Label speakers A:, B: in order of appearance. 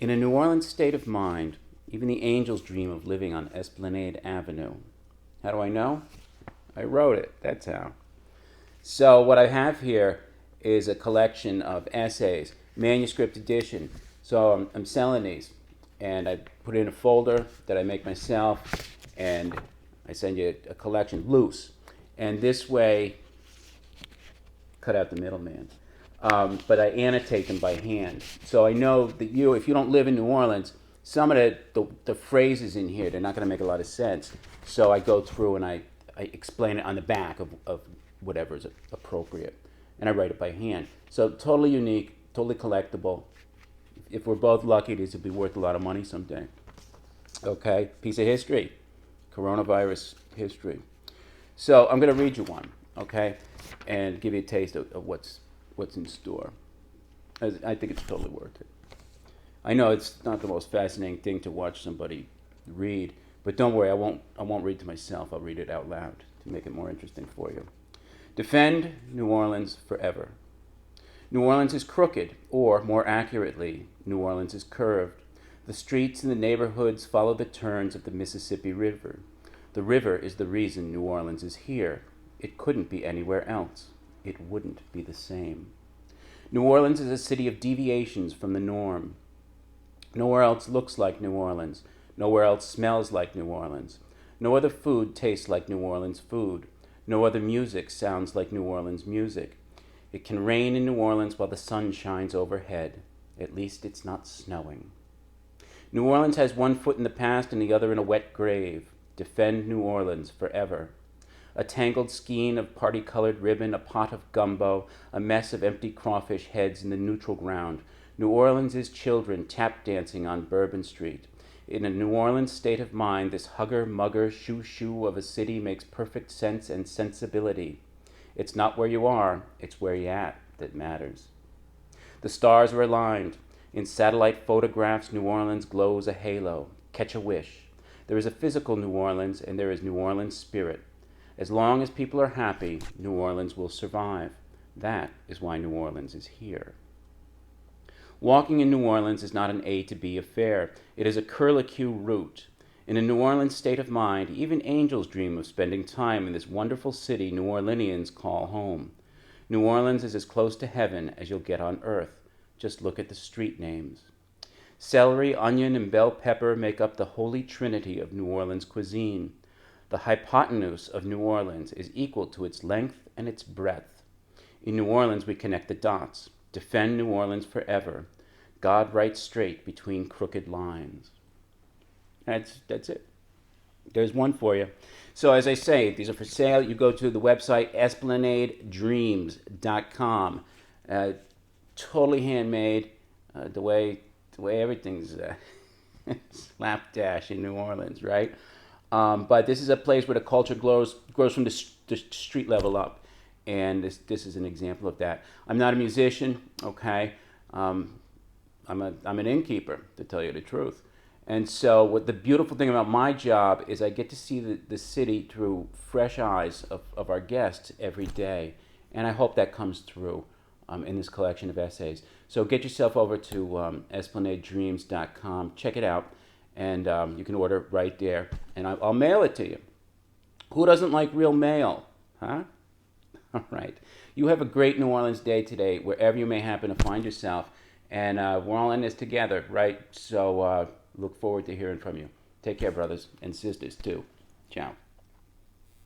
A: In a New Orleans state of mind, even the angels dream of living on Esplanade Avenue. How do I know? I wrote it. That's how. So what I have here is a collection of essays, manuscript edition. So I'm selling these, and I put it in a folder that I make myself, and I send you a collection loose. And this way, cut out the middleman. But I annotate them by hand. So I know that if you don't live in New Orleans, some of the phrases in here, they're not going to make a lot of sense. So I go through and I explain it on the back of whatever is appropriate. And I write it by hand. So totally unique, totally collectible. If we're both lucky, these will be worth a lot of money someday. Okay, piece of history, coronavirus history. So I'm going to read you one, okay, and give you a taste of what's in store. I think it's totally worth it. I know it's not the most fascinating thing to watch somebody read, but don't worry, I won't read to myself. I'll read it out loud to make it more interesting for you. Defend New Orleans forever. New Orleans is crooked, or more accurately, New Orleans is curved. The streets in the neighborhoods follow the turns of the Mississippi River. The river is the reason New Orleans is here. It couldn't be anywhere else. It wouldn't be the same. New Orleans is a city of deviations from the norm. Nowhere else looks like New Orleans. Nowhere else smells like New Orleans. No other food tastes like New Orleans food. No other music sounds like New Orleans music. It can rain in New Orleans while the sun shines overhead. At least it's not snowing. New Orleans has one foot in the past and the other in a wet grave. Defend New Orleans forever. A tangled skein of party-colored ribbon, a pot of gumbo, a mess of empty crawfish heads in the neutral ground. New Orleans is children tap dancing on Bourbon Street. In a New Orleans state of mind, this hugger-mugger shoo-shoo of a city makes perfect sense and sensibility. It's not where you are, it's where you're at that matters. The stars are aligned. In satellite photographs, New Orleans glows a halo. Catch a wish. There is a physical New Orleans, and there is New Orleans spirit. As long as people are happy, New Orleans will survive. That is why New Orleans is here. Walking in New Orleans is not an A to B affair. It is a curlicue route. In a New Orleans state of mind, even angels dream of spending time in this wonderful city New Orleanians call home. New Orleans is as close to heaven as you'll get on earth. Just look at the street names. Celery, onion, and bell pepper make up the holy trinity of New Orleans cuisine. The hypotenuse of New Orleans is equal to its length and its breadth. In New Orleans, we connect the dots. Defend New Orleans forever. God writes straight between crooked lines. That's it. There's one for you. So as I say, these are for sale. You go to the website esplanadedreams.com. Totally handmade. The way everything's slapdash in New Orleans, right? But this is a place where the culture grows from the street level up. And this is an example of that. I'm not a musician, okay? I'm an innkeeper, to tell you the truth. And so what the beautiful thing about my job is I get to see the city through fresh eyes of our guests every day. And I hope that comes through in this collection of essays. So get yourself over to esplanadedreams.com. Check it out. And you can order right there. And I'll mail it to you. Who doesn't like real mail? Huh? All right. You have a great New Orleans day today, wherever you may happen to find yourself. And we're all in this together, right? So look forward to hearing from you. Take care, brothers and sisters, too. Ciao.